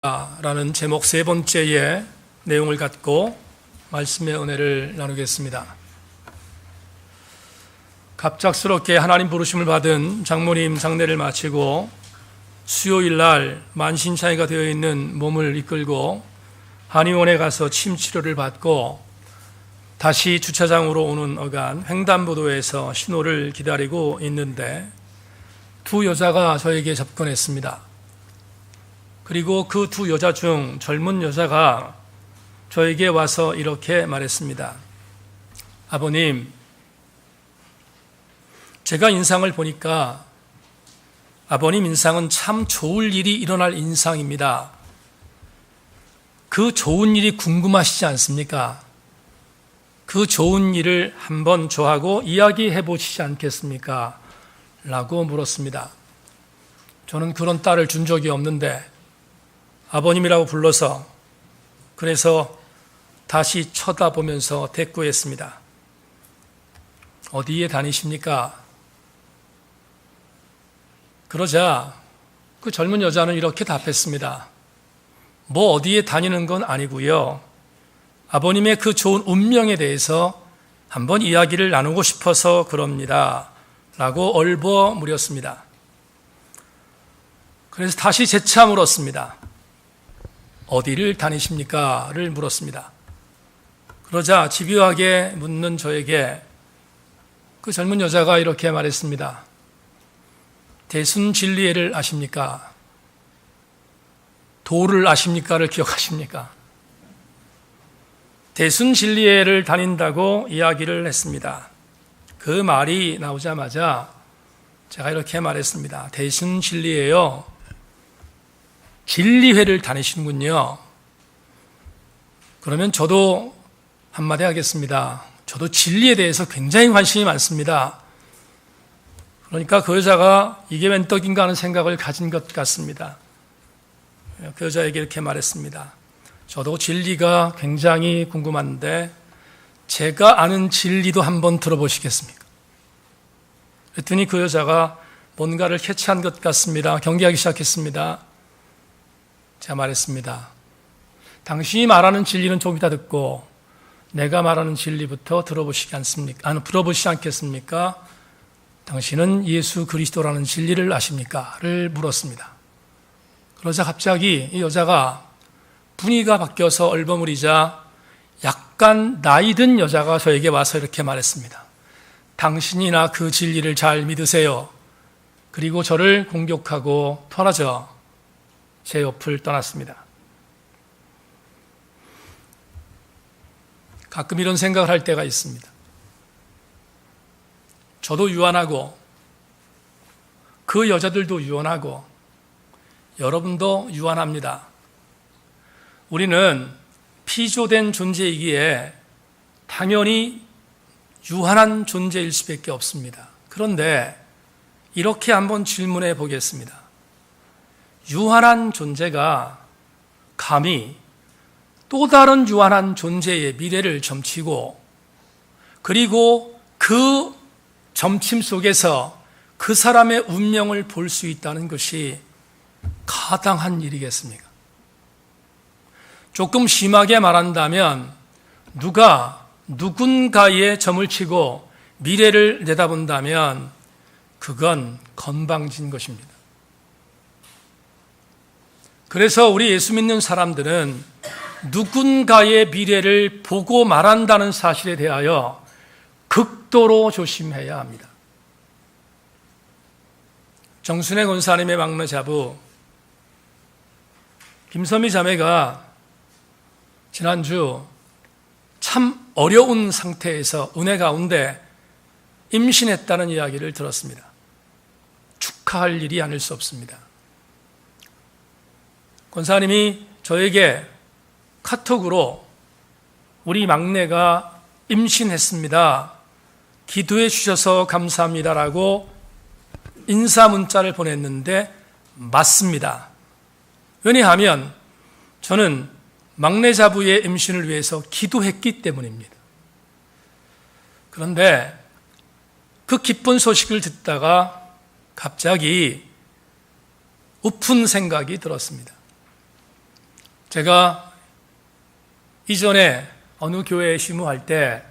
라는 제목 세 번째의 내용을 갖고 말씀의 은혜를 나누겠습니다. 갑작스럽게 하나님 부르심을 받은 장모님 장례를 마치고 수요일 날 만신창이가 되어 있는 몸을 이끌고 한의원에 가서 침 치료를 받고 다시 주차장으로 오는 어간 횡단보도에서 신호를 기다리고 있는데 두 여자가 저에게 접근했습니다. 그리고 그 두 여자 중 젊은 여자가 저에게 와서 이렇게 말했습니다. 아버님, 제가 인상을 보니까 아버님 인상은 참 좋을 일이 일어날 인상입니다. 그 좋은 일이 궁금하시지 않습니까? 그 좋은 일을 한번 저하고 이야기해 보시지 않겠습니까? 라고 물었습니다. 저는 그런 딸을 준 적이 없는데 아버님이라고 불러서 그래서 다시 쳐다보면서 대꾸했습니다. 어디에 다니십니까? 그러자 그 젊은 여자는 이렇게 답했습니다. 뭐 어디에 다니는 건 아니고요. 아버님의 그 좋은 운명에 대해서 한번 이야기를 나누고 싶어서 그럽니다. 라고 얼버무렸습니다. 그래서 다시 재차 물었습니다. 어디를 다니십니까? 를 물었습니다. 그러자 집요하게 묻는 저에게 그 젊은 여자가 이렇게 말했습니다. 대순진리회를 아십니까? 도를 아십니까?를 기억하십니까? 대순진리회를 다닌다고 이야기를 했습니다. 그 말이 나오자마자 제가 이렇게 말했습니다. 대순진리회요. 진리회를 다니시는군요. 그러면 저도 한마디 하겠습니다. 저도 진리에 대해서 굉장히 관심이 많습니다. 그러니까 그 여자가 이게 웬 떡인가 하는 생각을 가진 것 같습니다. 그 여자에게 이렇게 말했습니다. 저도 진리가 굉장히 궁금한데 제가 아는 진리도 한번 들어보시겠습니까? 그랬더니 그 여자가 뭔가를 캐치한 것 같습니다. 경계하기 시작했습니다. 제가 말했습니다. 당신이 말하는 진리는 좀 이따 듣고 내가 말하는 진리부터 들어보시지 않겠습니까? 당신은 예수 그리스도라는 진리를 아십니까? 를 물었습니다. 그러자 갑자기 이 여자가 분위기가 바뀌어서 얼버무리자 약간 나이 든 여자가 저에게 와서 이렇게 말했습니다. 당신이나 그 진리를 잘 믿으세요. 그리고 저를 공격하고 토라져 제 옆을 떠났습니다. 가끔 이런 생각을 할 때가 있습니다. 저도 유한하고 그 여자들도 유한하고 여러분도 유한합니다. 우리는 피조된 존재이기에 당연히 유한한 존재일 수밖에 없습니다. 그런데 이렇게 한번 질문해 보겠습니다. 유한한 존재가 감히 또 다른 유한한 존재의 미래를 점치고 그리고 그 점침 속에서 그 사람의 운명을 볼 수 있다는 것이 가당한 일이겠습니까? 조금 심하게 말한다면 누가 누군가의 점을 치고 미래를 내다본다면 그건 건방진 것입니다. 그래서 우리 예수 믿는 사람들은 누군가의 미래를 보고 말한다는 사실에 대하여 극도로 조심해야 합니다. 정순애 권사님의 막내 자부 김선미 자매가 지난주 참 어려운 상태에서 은혜 가운데 임신했다는 이야기를 들었습니다. 축하할 일이 아닐 수 없습니다. 권사님이 저에게 카톡으로 우리 막내가 임신했습니다. 기도해 주셔서 감사합니다라고 인사 문자를 보냈는데 맞습니다. 왜냐하면 저는 막내 자부의 임신을 위해서 기도했기 때문입니다. 그런데 그 기쁜 소식을 듣다가 갑자기 우픈 생각이 들었습니다. 제가 이전에 어느 교회에 심우할 때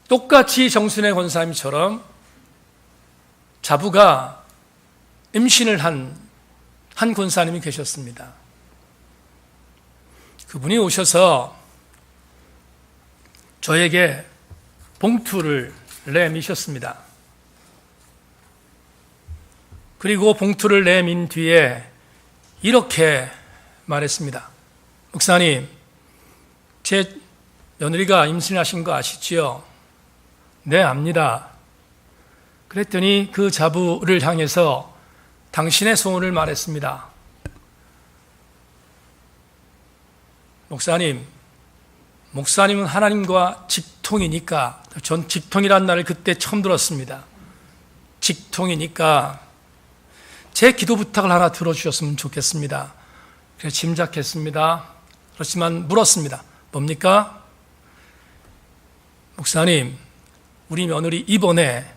똑같이 정순회 권사님처럼 자부가 임신을 한 권사님이 계셨습니다. 그분이 오셔서 저에게 봉투를 내미셨습니다. 그리고 봉투를 내민 뒤에 이렇게 말했습니다. 목사님, 제 며느리가 임신하신 거 아시지요? 네, 압니다. 그랬더니 그 자부를 향해서 당신의 소원을 말했습니다. 목사님은 하나님과 직통이니까, 전 직통이란 말을 그때 처음 들었습니다. 직통이니까 제 기도 부탁을 하나 들어주셨으면 좋겠습니다. 그래서 짐작했습니다. 그렇지만 물었습니다. 뭡니까? 목사님, 우리 며느리 이번에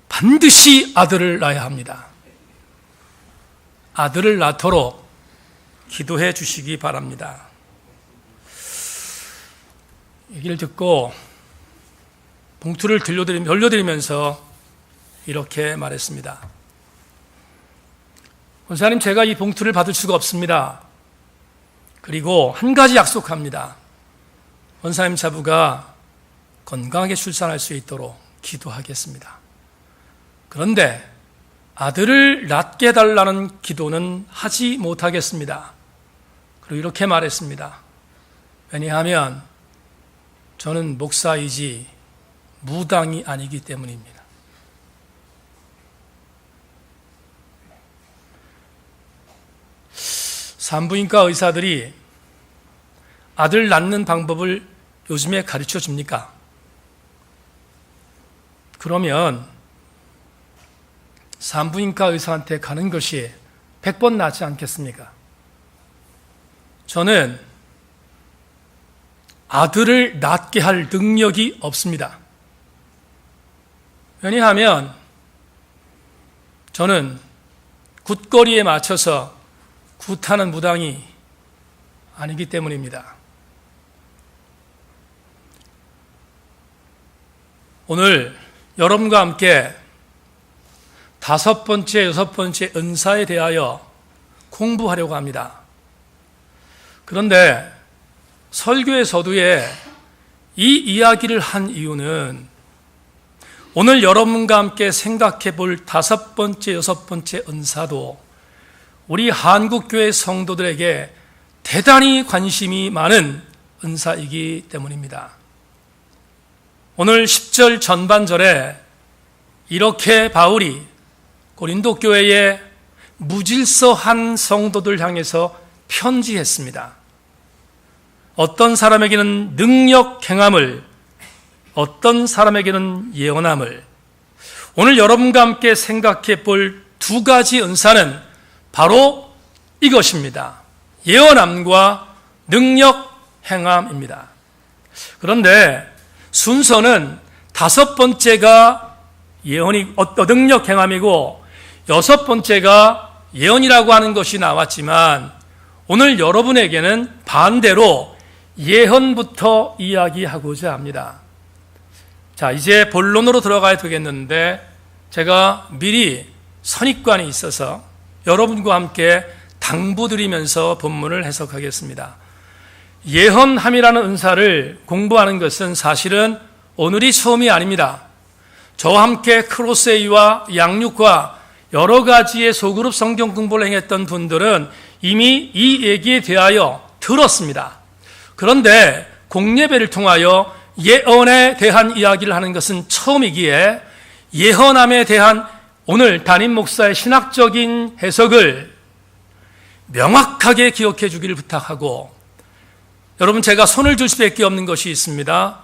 반드시 아들을 낳아야 합니다. 아들을 낳도록 기도해 주시기 바랍니다. 얘기를 듣고 봉투를 돌려드리면서 이렇게 말했습니다. 권사님, 제가 이 봉투를 받을 수가 없습니다. 그리고 한 가지 약속합니다. 권사님 자부가 건강하게 출산할 수 있도록 기도하겠습니다. 그런데 아들을 낳게 해달라는 기도는 하지 못하겠습니다. 그리고 이렇게 말했습니다. 왜냐하면 저는 목사이지 무당이 아니기 때문입니다. 산부인과 의사들이 아들 낳는 방법을 요즘에 가르쳐 줍니까? 그러면 산부인과 의사한테 가는 것이 100번 낫지 않겠습니까? 저는 아들을 낳게 할 능력이 없습니다. 왜냐하면 저는 굿거리에 맞춰서 굿하는 무당이 아니기 때문입니다. 오늘 여러분과 함께 5번째, 6번째 은사에 대하여 공부하려고 합니다. 그런데 설교의 서두에 이 이야기를 한 이유는 오늘 여러분과 함께 생각해 볼 5번째, 6번째 은사도 우리 한국교회 성도들에게 대단히 관심이 많은 은사이기 때문입니다. 오늘 10절 전반절에 이렇게 바울이 고린도 교회에 무질서한 성도들 향해서 편지했습니다. 어떤 사람에게는 능력 행함을, 어떤 사람에게는 예언함을. 오늘 여러분과 함께 생각해 볼 2가지 은사는 바로 이것입니다. 예언함과 능력 행함입니다. 그런데 순서는 5번째가 능력 행함이고 6번째가 예언이라고 하는 것이 나왔지만 오늘 여러분에게는 반대로 예언부터 이야기하고자 합니다. 자, 이제 본론으로 들어가야 되겠는데 제가 미리 선입관이 있어서 여러분과 함께 당부드리면서 본문을 해석하겠습니다. 예언함이라는 은사를 공부하는 것은 사실은 오늘이 처음이 아닙니다. 저와 함께 크로세이와 양육과 여러 가지의 소그룹 성경 공부를 행했던 분들은 이미 이 얘기에 대하여 들었습니다. 그런데 공예배를 통하여 예언에 대한 이야기를 하는 것은 처음이기에 예언함에 대한 오늘 담임 목사의 신학적인 해석을 명확하게 기억해 주기를 부탁하고, 여러분, 제가 손을 들 수밖에 없는 것이 있습니다.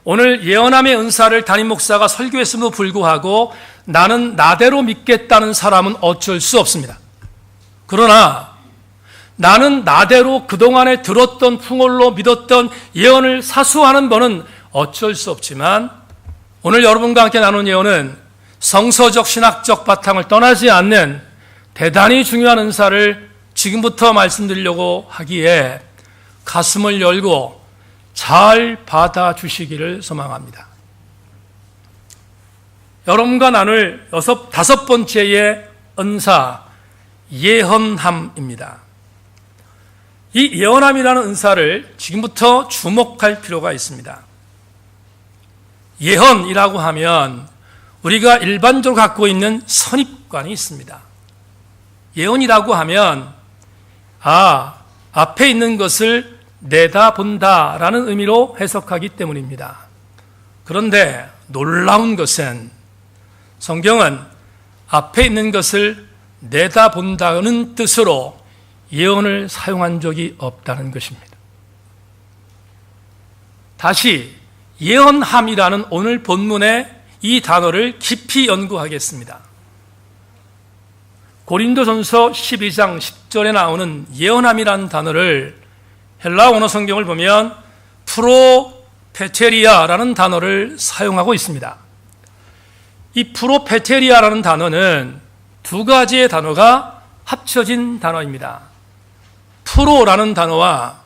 오늘 예언함의 은사를 담임 목사가 설교했음에도 불구하고 나는 나대로 믿겠다는 사람은 어쩔 수 없습니다. 그러나 나는 나대로 그동안에 들었던 풍월로 믿었던 예언을 사수하는 분은 어쩔 수 없지만 오늘 여러분과 함께 나눈 예언은 성서적 신학적 바탕을 떠나지 않는 대단히 중요한 은사를 지금부터 말씀드리려고 하기에 가슴을 열고 잘 받아주시기를 소망합니다. 여러분과 나눌 다섯 번째의 은사, 예언함입니다. 이 예언함이라는 은사를 지금부터 주목할 필요가 있습니다. 예언이라고 하면 우리가 일반적으로 갖고 있는 선입관이 있습니다. 예언이라고 하면 앞에 있는 것을 내다본다라는 의미로 해석하기 때문입니다. 그런데 놀라운 것은 성경은 앞에 있는 것을 내다본다는 뜻으로 예언을 사용한 적이 없다는 것입니다. 다시 예언함이라는 오늘 본문의 이 단어를 깊이 연구하겠습니다. 고린도전서 12장 10절에 나오는 예언함이라는 단어를 헬라 원어 성경을 보면 프로페테리아라는 단어를 사용하고 있습니다. 이 프로페테리아라는 단어는 두 가지의 단어가 합쳐진 단어입니다. 프로라는 단어와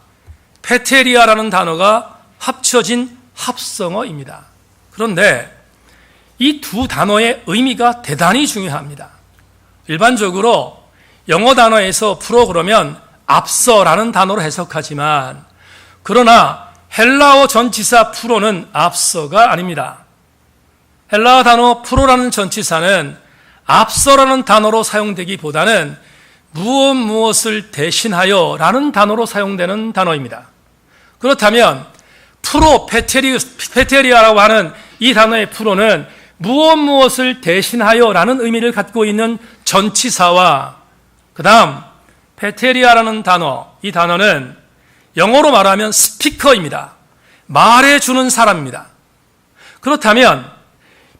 페테리아라는 단어가 합쳐진 합성어입니다. 그런데 이 두 단어의 의미가 대단히 중요합니다. 일반적으로 영어 단어에서 프로 그러면 앞서라는 단어로 해석하지만 그러나 헬라어 전치사 프로는 앞서가 아닙니다. 헬라어 단어 프로라는 전치사는 앞서라는 단어로 사용되기보다는 무엇을 대신하여 라는 단어로 사용되는 단어입니다. 그렇다면 페테리아라고 하는 이 단어의 프로는 무엇을 대신하여 라는 의미를 갖고 있는 전치사와 그 다음 페테리아라는 단어, 이 단어는 영어로 말하면 스피커입니다. 말해주는 사람입니다. 그렇다면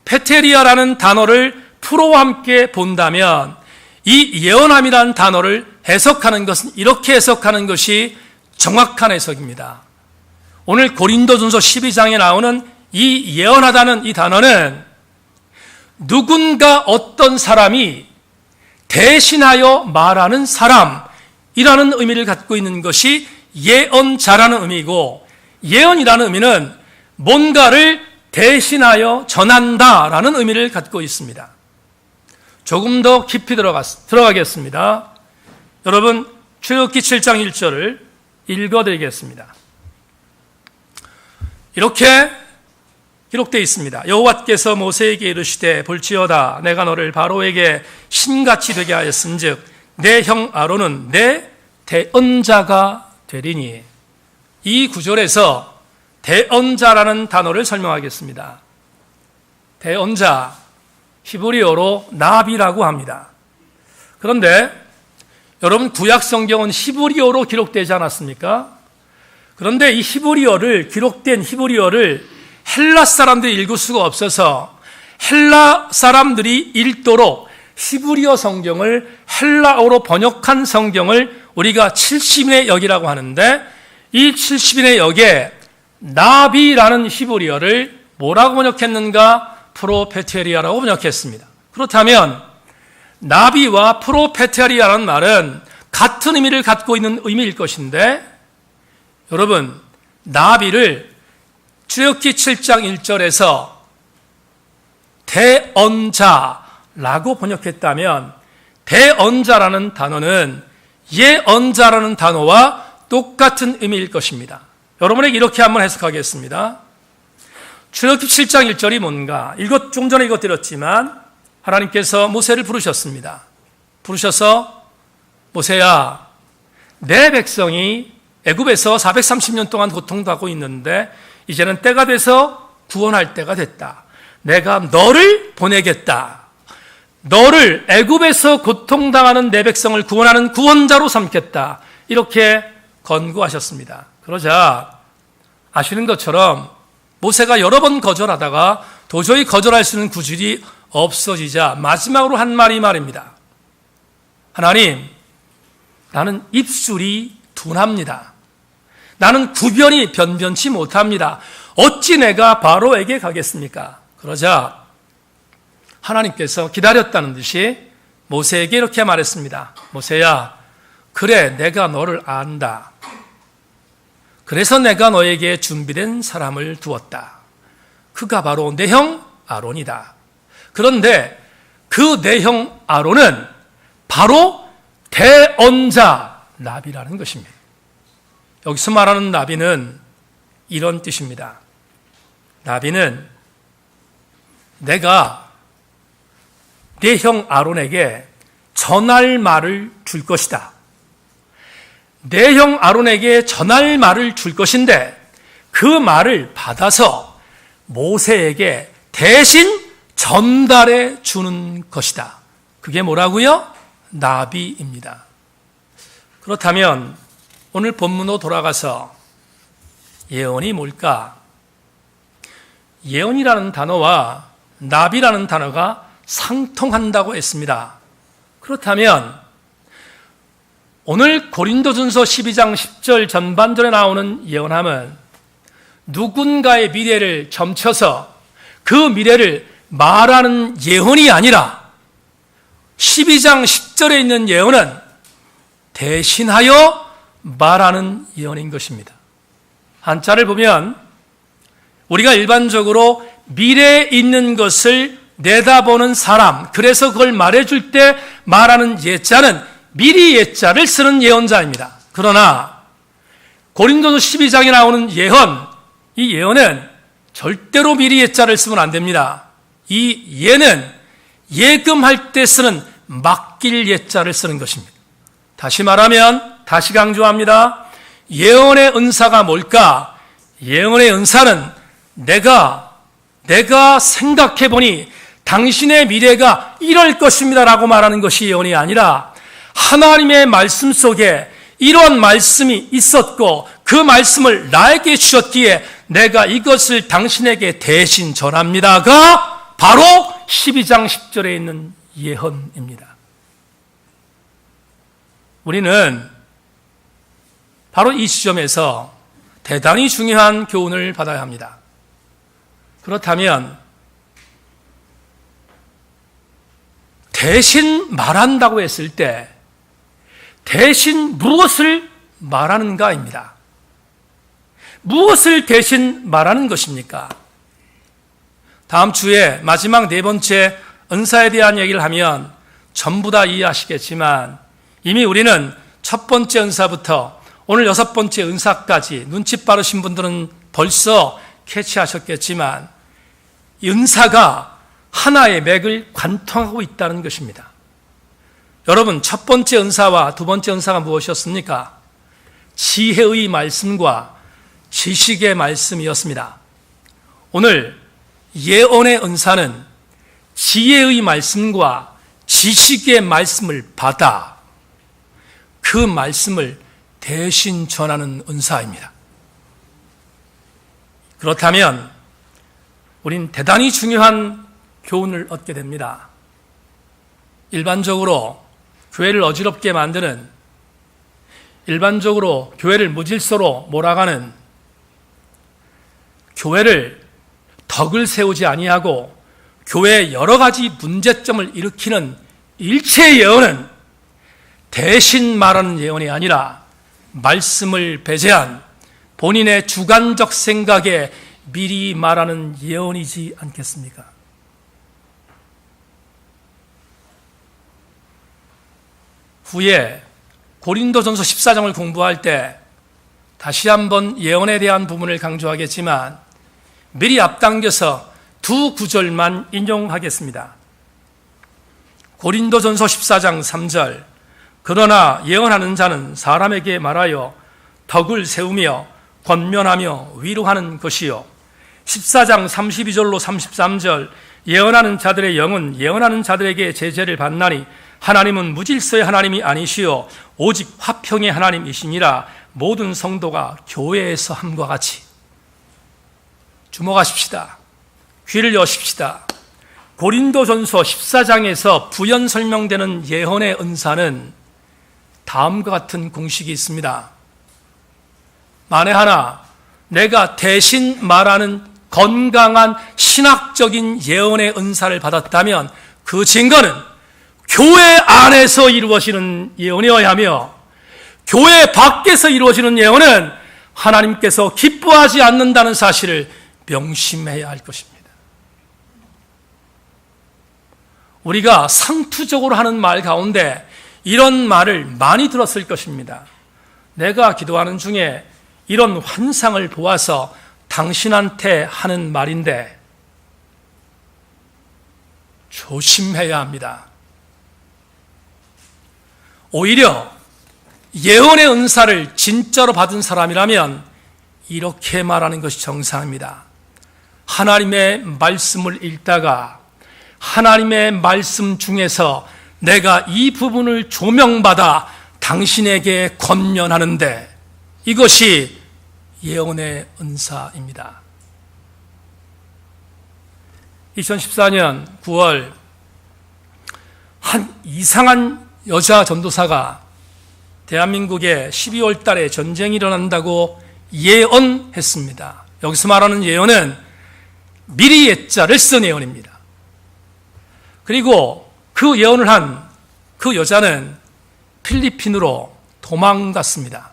페테리아라는 단어를 프로와 함께 본다면 이 예언함이라는 단어를 해석하는 것은 이렇게 해석하는 것이 정확한 해석입니다. 오늘 고린도전서 12장에 나오는 이 예언하다는 이 단어는 누군가 어떤 사람이 대신하여 말하는 사람이라는 의미를 갖고 있는 것이 예언자라는 의미이고, 예언이라는 의미는 뭔가를 대신하여 전한다라는 의미를 갖고 있습니다. 조금 더 깊이 들어가겠습니다. 여러분, 출애굽기 7장 1절을 읽어드리겠습니다. 이렇게 기록되어 있습니다. 여호와께서 모세에게 이르시되 볼지어다 내가 너를 바로에게 신같이 되게 하였은즉 내 형 아론은 내 대언자가 되리니. 이 구절에서 대언자라는 단어를 설명하겠습니다. 대언자, 히브리어로 나비라고 합니다. 그런데 여러분 구약 성경은 히브리어로 기록되지 않았습니까? 그런데 이 기록된 히브리어를 헬라 사람들이 읽을 수가 없어서 헬라 사람들이 읽도록 히브리어 성경을 헬라어로 번역한 성경을 우리가 70인의 역이라고 하는데, 이 70인의 역에 나비라는 히브리어를 뭐라고 번역했는가? 프로페테리아라고 번역했습니다. 그렇다면 나비와 프로페테리아라는 말은 같은 의미를 갖고 있는 의미일 것인데, 여러분, 나비를 출애굽기 7장 1절에서 대언자라고 번역했다면 대언자라는 단어는 예언자라는 단어와 똑같은 의미일 것입니다. 여러분에게 이렇게 한번 해석하겠습니다. 출애굽기 7장 1절이 뭔가? 좀 전에 읽어드렸지만 하나님께서 모세를 부르셨습니다. 부르셔서 모세야, 내 백성이 애굽에서 430년 동안 고통받고 있는데 이제는 때가 돼서 구원할 때가 됐다. 내가 너를 보내겠다. 너를 애굽에서 고통당하는 내 백성을 구원하는 구원자로 삼겠다. 이렇게 권고하셨습니다. 그러자 아시는 것처럼 모세가 여러 번 거절하다가 도저히 거절할 수 있는 구실이 없어지자 마지막으로 한 말이 말입니다. 하나님, 나는 입술이 둔합니다. 나는 구변이 변변치 못합니다. 어찌 내가 바로에게 가겠습니까? 그러자 하나님께서 기다렸다는 듯이 모세에게 이렇게 말했습니다. 모세야, 그래, 내가 너를 안다. 그래서 내가 너에게 준비된 사람을 두었다. 그가 바로 내 형 아론이다. 그런데 그 내 형 아론은 바로 대언자 나비라는 것입니다. 여기서 말하는 나비는 이런 뜻입니다. 나비는 내가 내 형 아론에게 전할 말을 줄 것이다. 내 형 아론에게 전할 말을 줄 것인데 그 말을 받아서 모세에게 대신 전달해 주는 것이다. 그게 뭐라고요? 나비입니다. 그렇다면 오늘 본문으로 돌아가서 예언이 뭘까? 예언이라는 단어와 나비라는 단어가 상통한다고 했습니다. 그렇다면 오늘 고린도전서 12장 10절 전반절에 나오는 예언함은 누군가의 미래를 점쳐서 그 미래를 말하는 예언이 아니라 12장 10절에 있는 예언은 대신하여 말하는 예언인 것입니다. 한자를 보면 우리가 일반적으로 미래에 있는 것을 내다보는 사람, 그래서 그걸 말해줄 때 말하는 예자는 미리 예자를 쓰는 예언자입니다. 그러나 고린도서 12장에 나오는 예언, 이 예언은 절대로 미리 예자를 쓰면 안 됩니다. 이 예는 예금할 때 쓰는 맡길 예자를 쓰는 것입니다. 다시 말하면, 다시 강조합니다. 예언의 은사가 뭘까? 예언의 은사는 내가 생각해보니 당신의 미래가 이럴 것입니다 라고 말하는 것이 예언이 아니라 하나님의 말씀 속에 이런 말씀이 있었고 그 말씀을 나에게 주셨기에 내가 이것을 당신에게 대신 전합니다가 바로 12장 10절에 있는 예언입니다. 우리는 바로 이 지점에서 대단히 중요한 교훈을 받아야 합니다. 그렇다면 대신 말한다고 했을 때 대신 무엇을 말하는가입니다. 무엇을 대신 말하는 것입니까? 다음 주에 마지막 네 번째 은사에 대한 얘기를 하면 전부 다 이해하시겠지만 이미 우리는 첫 번째 은사부터 오늘 여섯 번째 은사까지 눈치 빠르신 분들은 벌써 캐치하셨겠지만 이 은사가 하나의 맥을 관통하고 있다는 것입니다. 여러분, 첫 번째 은사와 두 번째 은사가 무엇이었습니까? 지혜의 말씀과 지식의 말씀이었습니다. 오늘 예언의 은사는 지혜의 말씀과 지식의 말씀을 받아 그 말씀을 대신 전하는 은사입니다. 그렇다면 우린 대단히 중요한 교훈을 얻게 됩니다. 일반적으로 교회를 어지럽게 만드는, 일반적으로 교회를 무질서로 몰아가는, 교회를 덕을 세우지 아니하고 교회에 여러 가지 문제점을 일으키는 일체 예언은 대신 말하는 예언이 아니라 말씀을 배제한 본인의 주관적 생각에 미리 말하는 예언이지 않겠습니까? 후에 고린도전서 14장을 공부할 때 다시 한번 예언에 대한 부분을 강조하겠지만 미리 앞당겨서 두 구절만 인용하겠습니다. 고린도전서 14장 3절 그러나 예언하는 자는 사람에게 말하여 덕을 세우며 권면하며 위로하는 것이요 14장 32절로 33절 예언하는 자들의 영은 예언하는 자들에게 제재를 받나니 하나님은 무질서의 하나님이 아니시요 오직 화평의 하나님이시니라. 모든 성도가 교회에서 함과 같이 주목하십시다. 귀를 여십시다. 고린도전서 14장에서 부연 설명되는 예언의 은사는 다음과 같은 공식이 있습니다. 만에 하나 내가 대신 말하는 건강한 신학적인 예언의 은사를 받았다면 그 증거는 교회 안에서 이루어지는 예언이어야 하며 교회 밖에서 이루어지는 예언은 하나님께서 기뻐하지 않는다는 사실을 명심해야 할 것입니다. 우리가 상투적으로 하는 말 가운데 이런 말을 많이 들었을 것입니다. 내가 기도하는 중에 이런 환상을 보아서 당신한테 하는 말인데 조심해야 합니다. 오히려 예언의 은사를 진짜로 받은 사람이라면 이렇게 말하는 것이 정상입니다. 하나님의 말씀을 읽다가 하나님의 말씀 중에서 내가 이 부분을 조명받아 당신에게 권면하는데 이것이 예언의 은사입니다. 2014년 9월 한 이상한 여자 전도사가 대한민국에 12월 달에 전쟁이 일어난다고 예언했습니다. 여기서 말하는 예언은 미리 예자를 쓴 예언입니다. 그리고 그 예언을 한 그 여자는 필리핀으로 도망갔습니다.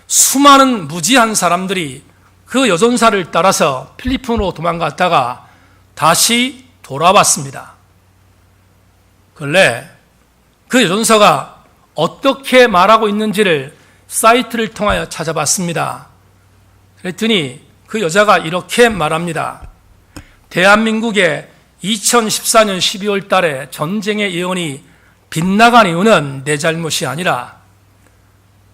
수많은 무지한 사람들이 그 여전사를 따라서 필리핀으로 도망갔다가 다시 돌아왔습니다. 근래 그 여전사가 어떻게 말하고 있는지를 사이트를 통하여 찾아봤습니다. 그랬더니 그 여자가 이렇게 말합니다. 대한민국의 2014년 12월 달에 전쟁의 예언이 빗나간 이유는 내 잘못이 아니라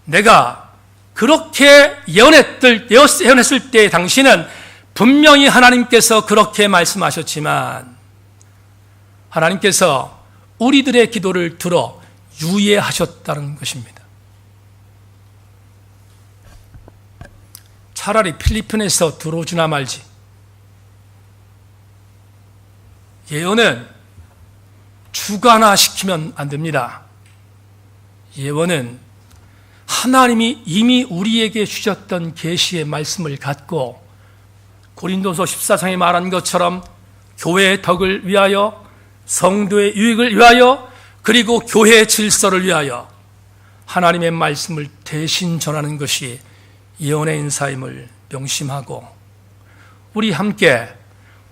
내가 그렇게 예언했을 때 당신은 분명히 하나님께서 그렇게 말씀하셨지만 하나님께서 우리들의 기도를 들어 유예하셨다는 것입니다. 차라리 필리핀에서 들어오지나 말지. 예언은 주관화시키면 안 됩니다. 예언은 하나님이 이미 우리에게 주셨던 계시의 말씀을 갖고 고린도서 14장에 말한 것처럼 교회의 덕을 위하여 성도의 유익을 위하여 그리고 교회의 질서를 위하여 하나님의 말씀을 대신 전하는 것이 예언의 인사임을 명심하고 우리 함께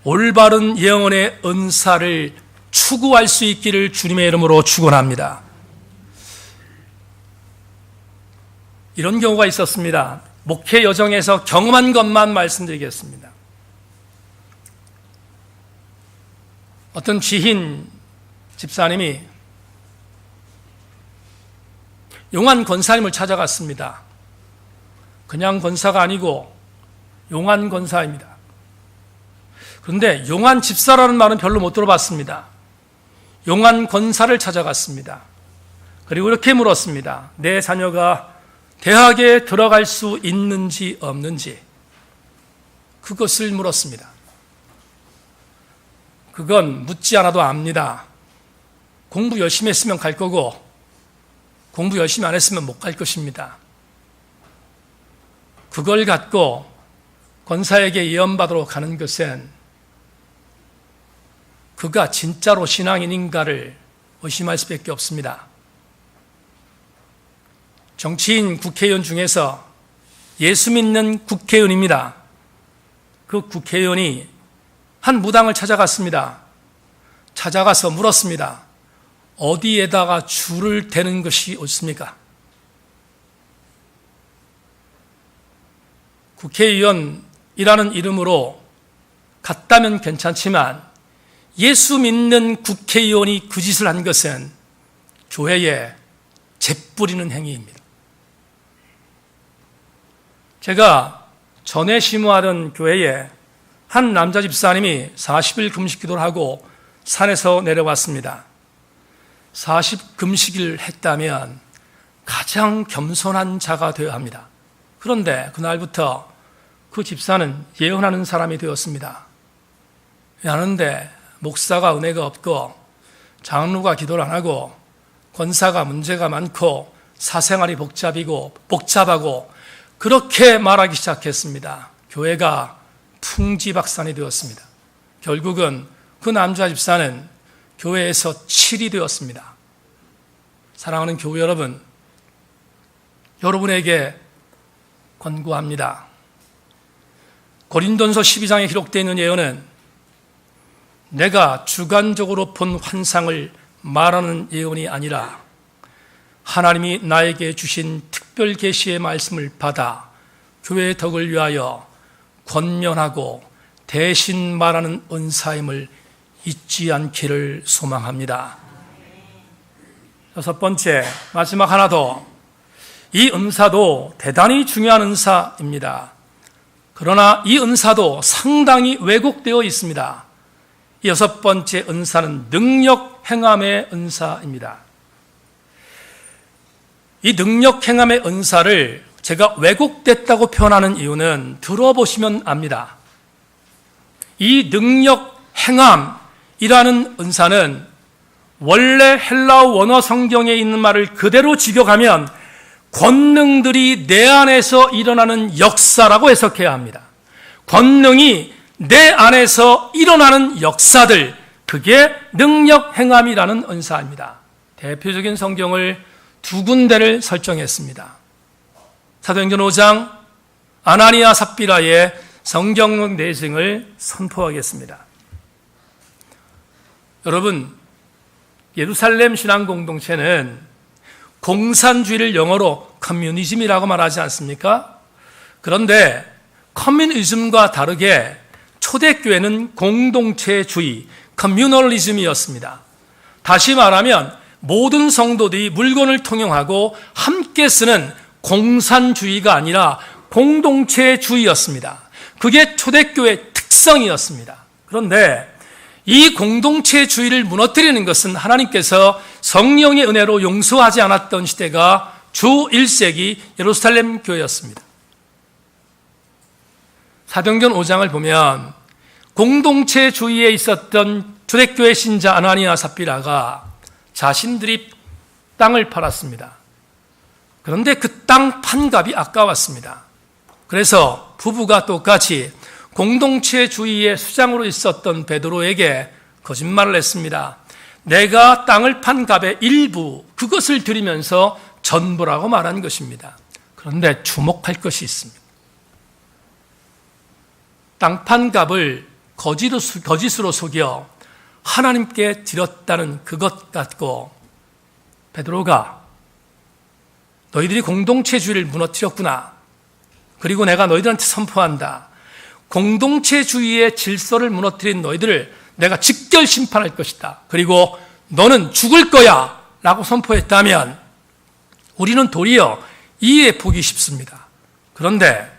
올바른 예언의 은사를 추구할 수 있기를 주님의 이름으로 축원합니다. 이런 경우가 있었습니다. 목회 여정에서 경험한 것만 말씀드리겠습니다. 어떤 지인 집사님이 용한 권사님을 찾아갔습니다. 그냥 권사가 아니고 용한 권사입니다. 그런데 용한 집사라는 말은 별로 못 들어봤습니다. 용한 권사를 찾아갔습니다. 그리고 이렇게 물었습니다. 내 자녀가 대학에 들어갈 수 있는지 없는지 그것을 물었습니다. 그건 묻지 않아도 압니다. 공부 열심히 했으면 갈 거고 공부 열심히 안 했으면 못 갈 것입니다. 그걸 갖고 권사에게 예언받으러 가는 것은 그가 진짜로 신앙인인가를 의심할 수밖에 없습니다. 정치인 국회의원 중에서 예수 믿는 국회의원입니다. 그 국회의원이 한 무당을 찾아갔습니다. 찾아가서 물었습니다. 어디에다가 줄을 대는 것이 옳습니까? 국회의원이라는 이름으로 갔다면 괜찮지만 예수 믿는 국회의원이 그 짓을 한 것은 교회에 재뿌리는 행위입니다. 제가 전에 심호하던 교회에 한 남자 집사님이 40일 금식 기도를 하고 산에서 내려왔습니다. 40 금식을 했다면 가장 겸손한 자가 되어야 합니다. 그런데 그날부터 그 집사는 예언하는 사람이 되었습니다. 하는데 목사가 은혜가 없고 장로가 기도를 안 하고 권사가 문제가 많고 사생활이 복잡하고 그렇게 말하기 시작했습니다. 교회가 풍지박산이 되었습니다. 결국은 그 남자 집사는 교회에서 7이 되었습니다. 사랑하는 교회 여러분, 여러분에게 권고합니다. 고린도전서 12장에 기록되어 있는 예언은 내가 주관적으로 본 환상을 말하는 예언이 아니라 하나님이 나에게 주신 특별 계시의 말씀을 받아 교회의 덕을 위하여 권면하고 대신 말하는 은사임을 잊지 않기를 소망합니다. 여섯 번째, 마지막 하나 더. 이 은사도 대단히 중요한 은사입니다. 그러나 이 은사도 상당히 왜곡되어 있습니다. 이 여섯 번째 은사는 능력 행함의 은사입니다. 이 능력 행함의 은사를 제가 왜곡됐다고 표현하는 이유는 들어보시면 압니다. 이 능력 행함이라는 은사는 원래 헬라어 원어 성경에 있는 말을 그대로 직역하면 권능들이 내 안에서 일어나는 역사라고 해석해야 합니다. 권능이 내 안에서 일어나는 역사들, 그게 능력 행함이라는 은사입니다. 대표적인 성경을 두 군데를 설정했습니다. 사도행전 5장 아나니아 삽비라의 성경적 내증을 선포하겠습니다. 여러분, 예루살렘 신앙 공동체는 공산주의를 영어로 커뮤니즘이라고 말하지 않습니까? 그런데 커뮤니즘과 다르게 초대교회는 공동체주의, 커뮤널리즘이었습니다. 다시 말하면 모든 성도들이 물건을 통용하고 함께 쓰는 공산주의가 아니라 공동체주의였습니다. 그게 초대교회의 특성이었습니다. 그런데 이 공동체주의를 무너뜨리는 것은 하나님께서 성령의 은혜로 용서하지 않았던 시대가 주 1세기 예루살렘 교회였습니다. 사도행전 5장을 보면 공동체주의에 있었던 초대교회 신자 아나니아 삽비라가 자신들이 땅을 팔았습니다. 그런데 그 땅 판값이 아까웠습니다. 그래서 부부가 똑같이 공동체주의의 수장으로 있었던 베드로에게 거짓말을 했습니다. 내가 땅을 판 값의 일부, 그것을 드리면서 전부라고 말한 것입니다. 그런데 주목할 것이 있습니다. 땅 판 값을 거짓으로 속여 하나님께 드렸다는 그것 갖고 베드로가 너희들이 공동체주의를 무너뜨렸구나. 그리고 내가 너희들한테 선포한다. 공동체주의의 질서를 무너뜨린 너희들을 내가 직결 심판할 것이다. 그리고 너는 죽을 거야 라고 선포했다면 우리는 도리어 이해해 보기 쉽습니다. 그런데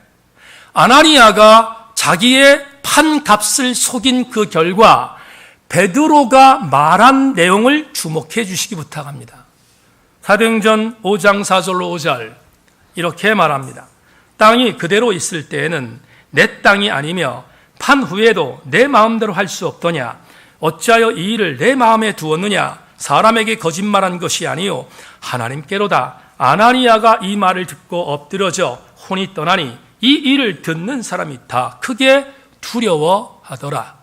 아나니아가 자기의 판 값을 속인 그 결과 베드로가 말한 내용을 주목해 주시기 부탁합니다. 사도행전 5장 4절로 5절 이렇게 말합니다. 땅이 그대로 있을 때에는 내 땅이 아니며 판 후에도 내 마음대로 할 수 없더냐. 어찌하여 이 일을 내 마음에 두었느냐. 사람에게 거짓말한 것이 아니요 하나님께로다. 아나니아가 이 말을 듣고 엎드러져 혼이 떠나니 이 일을 듣는 사람이 다 크게 두려워하더라.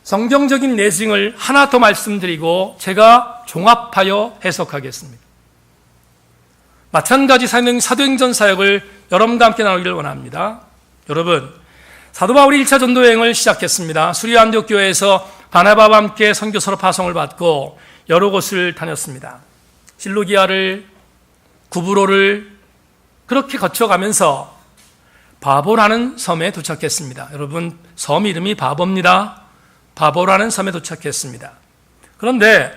성경적인 내증을 하나 더 말씀드리고 제가 종합하여 해석하겠습니다. 마찬가지 사도행전 사역을 여러분과 함께 나누기를 원합니다. 여러분, 사도 바울이 1차 전도 여행을 시작했습니다. 수리 안디옥 교회에서 바나바와 함께 선교사로 파송을 받고 여러 곳을 다녔습니다. 실루기아를, 구브로를 그렇게 거쳐가면서 바보라는 섬에 도착했습니다. 여러분, 섬 이름이 바보입니다. 바보라는 섬에 도착했습니다. 그런데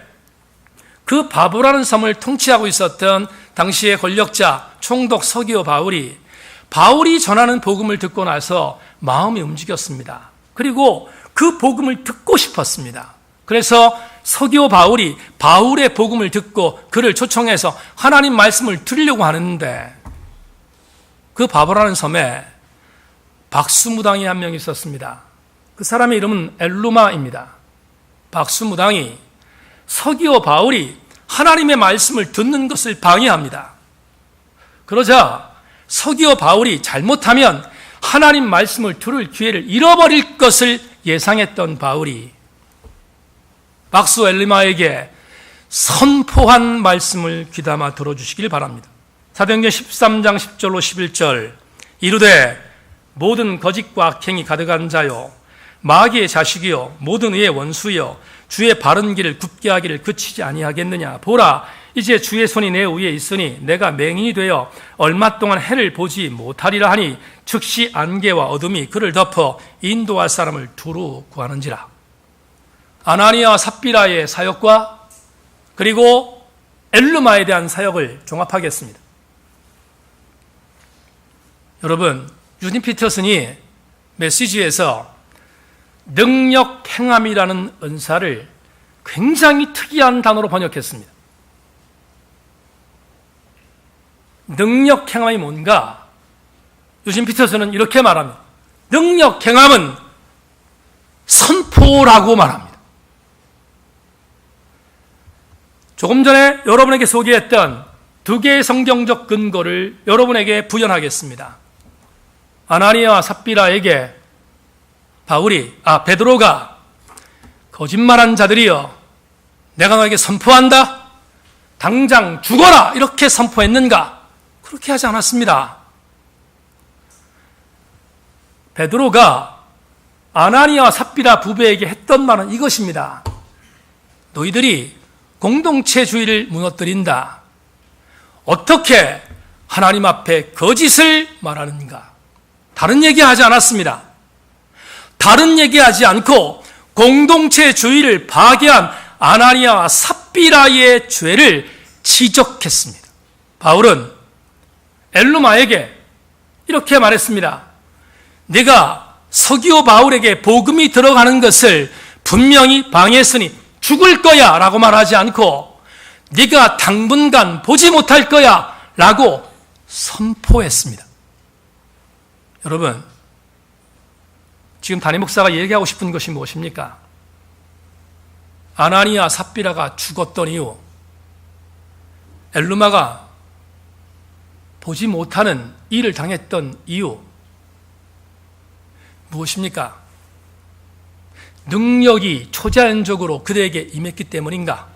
그 바보라는 섬을 통치하고 있었던 당시의 권력자 총독 서기오 바울이 전하는 복음을 듣고 나서 마음이 움직였습니다. 그리고 그 복음을 듣고 싶었습니다. 그래서 서기오 바울의 복음을 듣고 그를 초청해서 하나님 말씀을 들으려고 하는데 그 바보라는 섬에 박수무당이 한 명 있었습니다. 그 사람의 이름은 엘루마입니다. 박수무당이 서기오 바울이 하나님의 말씀을 듣는 것을 방해합니다. 그러자 서기오 바울이 잘못하면 하나님 말씀을 들을 기회를 잃어버릴 것을 예상했던 바울이 박수 엘루마에게 선포한 말씀을 귀담아 들어주시길 바랍니다. 사도행전 13장 10절로 11절 이르되 모든 거짓과 악행이 가득한 자요 마귀의 자식이요 모든 의의 원수요 주의 바른 길을 굽게 하기를 그치지 아니하겠느냐. 보라 이제 주의 손이 내 위에 있으니 내가 맹인이 되어 얼마 동안 해를 보지 못하리라 하니 즉시 안개와 어둠이 그를 덮어 인도할 사람을 두루 구하는지라. 아나니아와 삽비라의 사역과 그리고 엘르마에 대한 사역을 종합하겠습니다. 여러분, 유진 피터슨이 메시지에서 능력 행함이라는 은사를 굉장히 특이한 단어로 번역했습니다. 능력 행함이 뭔가? 유진 피터슨은 이렇게 말합니다. 능력 행함은 선포라고 말합니다. 조금 전에 여러분에게 소개했던 두 개의 성경적 근거를 여러분에게 부연하겠습니다. 아나니아와 삽비라에게 베드로가 거짓말한 자들이여 내가 너에게 선포한다. 당장 죽어라. 이렇게 선포했는가? 그렇게 하지 않았습니다. 베드로가 아나니아와 삽비라 부부에게 했던 말은 이것입니다. 너희들이 공동체주의를 무너뜨린다. 어떻게 하나님 앞에 거짓을 말하는가? 다른 얘기하지 않았습니다. 다른 얘기하지 않고 공동체주의를 파괴한 아나니아와 삽비라의 죄를 지적했습니다. 바울은 엘루마에게 이렇게 말했습니다. 네가 서기오 바울에게 복음이 들어가는 것을 분명히 방해했으니 죽을 거야 라고 말하지 않고 네가 당분간 보지 못할 거야 라고 선포했습니다. 여러분, 지금 담임 목사가 얘기하고 싶은 것이 무엇입니까? 아나니아 삽비라가 죽었던 이유, 엘루마가 보지 못하는 일을 당했던 이유 무엇입니까? 능력이 초자연적으로 그들에게 임했기 때문인가?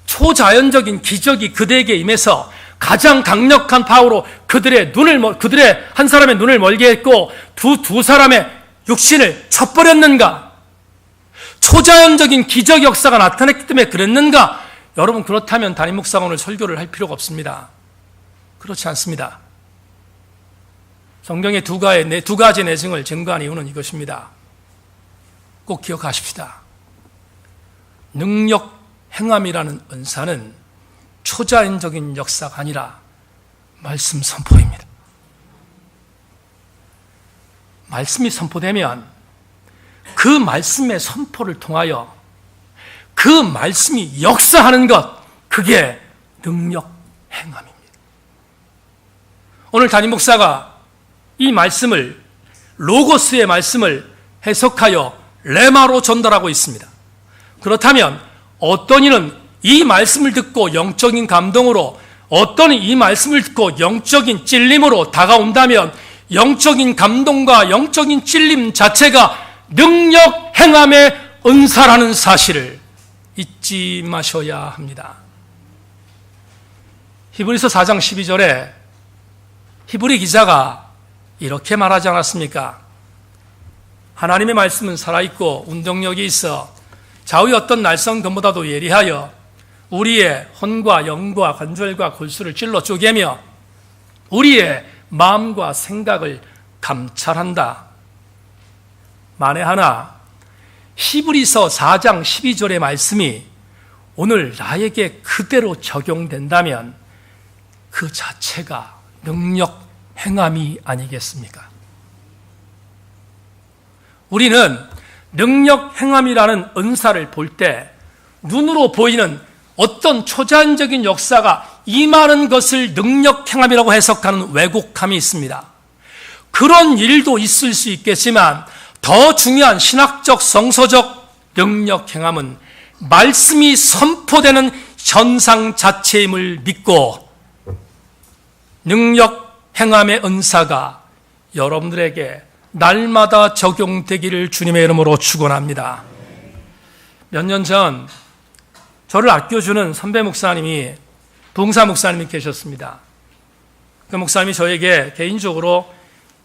초자연적인 기적이 그들에게 임해서 가장 강력한 파워로 그들의 한 사람의 눈을 멀게 했고 두 사람의 육신을 쳐버렸는가? 초자연적인 기적 역사가 나타났기 때문에 그랬는가? 여러분, 그렇다면 담임 목사가 오늘 설교를 할 필요가 없습니다. 그렇지 않습니다. 성경의 두 가지 내증을 증거한 이유는 이것입니다. 꼭 기억하십시다. 능력 행함이라는 은사는 초자연적인 역사가 아니라 말씀 선포입니다. 말씀이 선포되면 그 말씀의 선포를 통하여 그 말씀이 역사하는 것, 그게 능력 행함입니다. 오늘 담임 목사가 이 말씀을, 로고스의 말씀을 해석하여 레마로 전달하고 있습니다. 그렇다면 어떤 이는 이 말씀을 듣고 영적인 감동으로, 어떤 이 말씀을 듣고 영적인 찔림으로 다가온다면 영적인 감동과 영적인 찔림 자체가 능력 행함의 은사라는 사실을 잊지 마셔야 합니다. 히브리서 4장 12절에 히브리 기자가 이렇게 말하지 않았습니까? 하나님의 말씀은 살아있고 운동력이 있어 좌우의 어떤 날성검보다도 예리하여 우리의 혼과 영과 관절과 골수를 찔러 쪼개며 우리의 마음과 생각을 감찰한다. 만에 하나 히브리서 4장 12절의 말씀이 오늘 나에게 그대로 적용된다면 그 자체가 능력 행함이 아니겠습니까? 우리는 능력 행함이라는 은사를 볼 때 눈으로 보이는 어떤 초자연적인 역사가 임하는 것을 능력 행함이라고 해석하는 왜곡함이 있습니다. 그런 일도 있을 수 있겠지만 더 중요한 신학적 성서적 능력 행함은 말씀이 선포되는 현상 자체임을 믿고 능력 행함의 은사가 여러분들에게 날마다 적용되기를 주님의 이름으로 축원합니다. 몇 년 전 저를 아껴주는 선배 목사님이, 봉사 목사님이 계셨습니다. 그 목사님이 저에게 개인적으로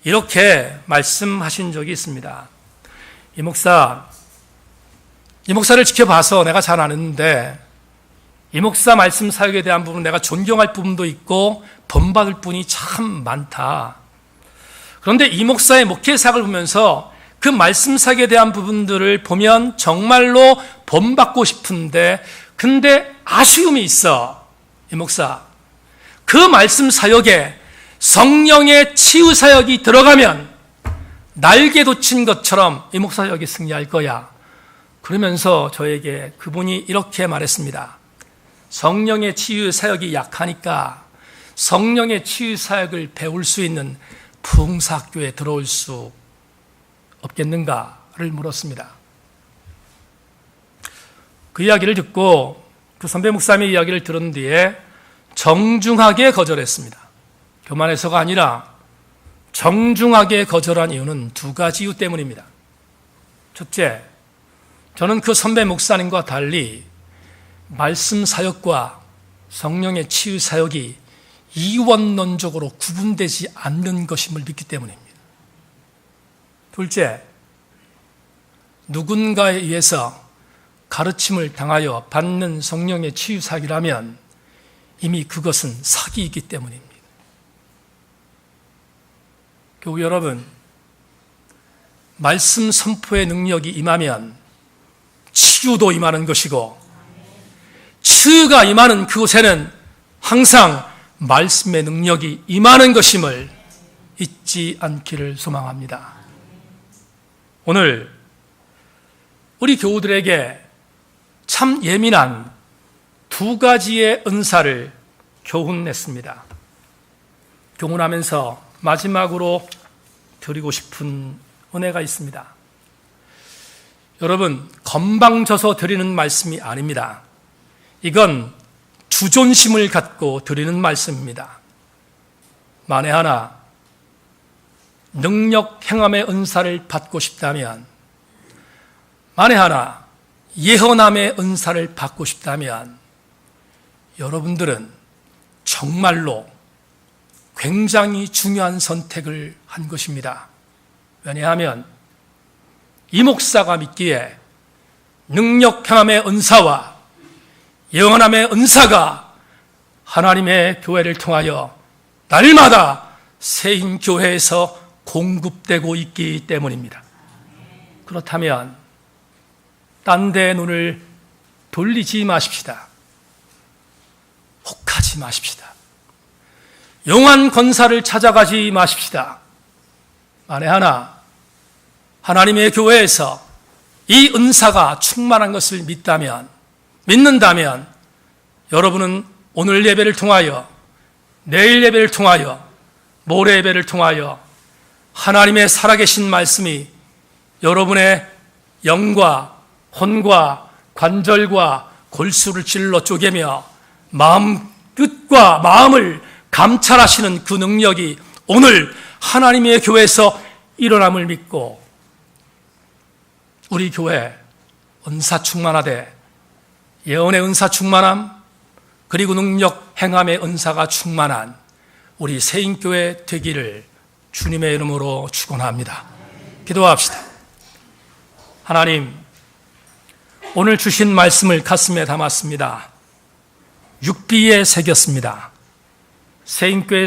이렇게 말씀하신 적이 있습니다. 이 목사를 지켜봐서 내가 잘 아는데 이 목사 말씀 사역에 대한 부분 내가 존경할 부분도 있고 본받을 분이 참 많다. 그런데 이 목사의 목회 사역을 보면서 그 말씀 사역에 대한 부분들을 보면 정말로 본받고 싶은데 근데 아쉬움이 있어. 이 목사, 그 말씀 사역에 성령의 치유 사역이 들어가면 날개 돋친 것처럼 이 목사 사역이 승리할 거야. 그러면서 저에게 그분이 이렇게 말했습니다. 성령의 치유 사역이 약하니까 성령의 치유 사역을 배울 수 있는 부흥사학교에 들어올 수 없겠는가를 물었습니다. 그 이야기를 듣고 그 선배 목사님의 이야기를 들은 뒤에 정중하게 거절했습니다. 교만해서가 아니라 정중하게 거절한 이유는 두 가지 이유 때문입니다. 첫째, 저는 그 선배 목사님과 달리 말씀 사역과 성령의 치유 사역이 이원론적으로 구분되지 않는 것임을 믿기 때문입니다. 둘째, 누군가에 의해서 가르침을 당하여 받는 성령의 치유 사역이라면 이미 그것은 사기이기 때문입니다. 교우 여러분, 말씀 선포의 능력이 임하면 치유도 임하는 것이고 치유가 임하는 그곳에는 항상 말씀의 능력이 임하는 것임을 잊지 않기를 소망합니다. 오늘 우리 교우들에게 참 예민한 두 가지의 은사를 교훈했습니다. 교훈하면서 마지막으로 드리고 싶은 은혜가 있습니다. 여러분, 건방져서 드리는 말씀이 아닙니다. 이건 주존심을 갖고 드리는 말씀입니다. 만에 하나 능력 행함의 은사를 받고 싶다면, 만에 하나 예언함의 은사를 받고 싶다면 여러분들은 정말로 굉장히 중요한 선택을 한 것입니다. 왜냐하면 이 목사가 믿기에 능력 행함의 은사와 예언함의 은사가 하나님의 교회를 통하여 날마다 새인교회에서 공급되고 있기 때문입니다. 그렇다면 딴 데 눈을 돌리지 마십시다. 혹하지 마십시다. 영한 권사를 찾아가지 마십시다. 만에 하나 하나님의 교회에서 이 은사가 충만한 것을 믿는다면 여러분은 오늘 예배를 통하여, 내일 예배를 통하여, 모레 예배를 통하여 하나님의 살아계신 말씀이 여러분의 영과 혼과 관절과 골수를 찔러 쪼개며 마음 뜻과 마음을 감찰하시는 그 능력이 오늘 하나님의 교회에서 일어남을 믿고 우리 교회 은사 충만하되 예언의 은사 충만함, 그리고 능력 행함의 은사가 충만한 우리 새인교회 되기를 주님의 이름으로 축원합니다. 기도합시다. 하나님, 오늘 주신 말씀을 가슴에 담았습니다. 육비에 새겼습니다. 새인교회